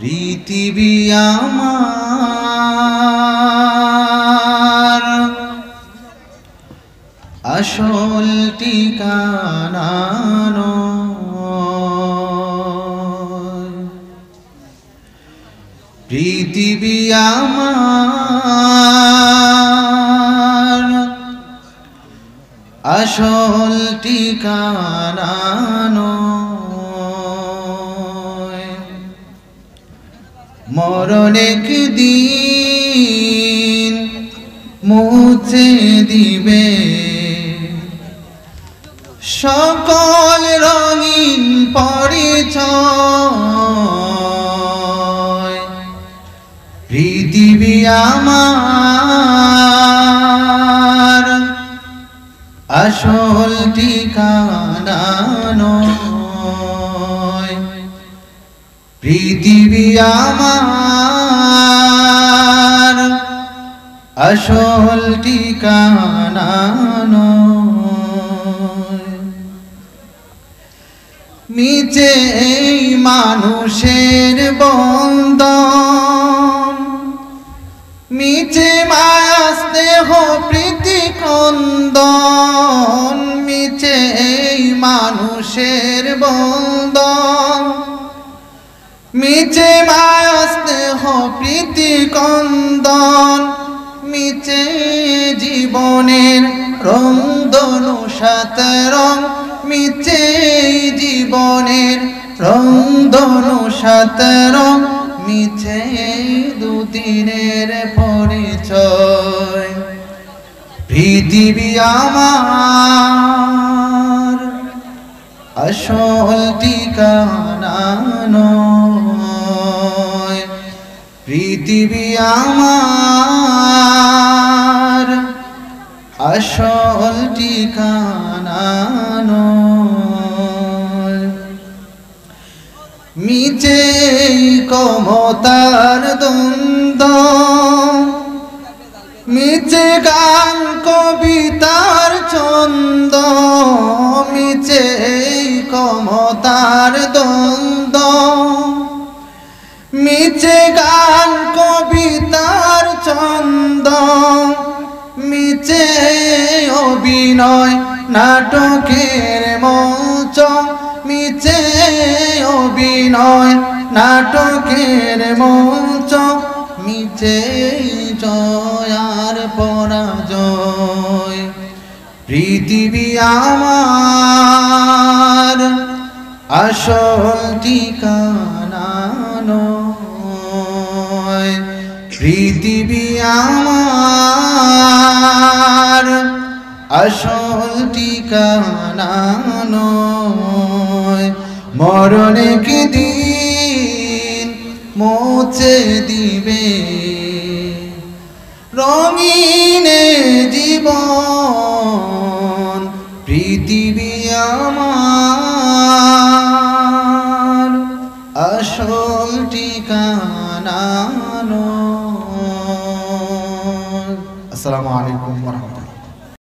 পৃথিবী আমার আসল ঠিকানা নয়। পৃথিবী আমার আসল ঠিকানা নয়। মরণ একদিন মুছে দিবে সকল রঙিন পরিচয়। পৃথিবী আমার আসল ঠিকানা নয়। পৃথিবী আমার আসল ঠিকানা নয়। মিছে এই মানুষের বন্ধন, মিছে মায়া স্নেহ প্রীতি ক্রন্দন। মিছে এই মানুষের বন্ধন, মিছে মায়া স্নেহ প্রীতি ক্রন্দন। মিছে জীবনের রংধনু সাত রং, মিছে জীবনের রংধনু সাত রং। মিছে দুদিনের পরিচয়। পৃথিবী আমার আসল ঠিকানা নয়। পৃথিবী আমার আসল ঠিকানা নয়। মিছে ক্ষমতার দ্বন্দ্ব, মিছে গান কবিতার ছন্দ। মিছে ক্ষমতার দ্বন্দ্ব, মিছে গান কবিতার ছন্দ। মিছে অভিনয় নাটকের মঞ্চ, মিছে অভিনয় নাটকের মঞ্চ। মিছে জয় আর পরাজয়। পৃথিবী আমার আসল ঠিকানা নয়। পৃথিবী আমার আসল ঠিকানা নয়। মরণ একদিন মুছে দিবে রঙিন জীবন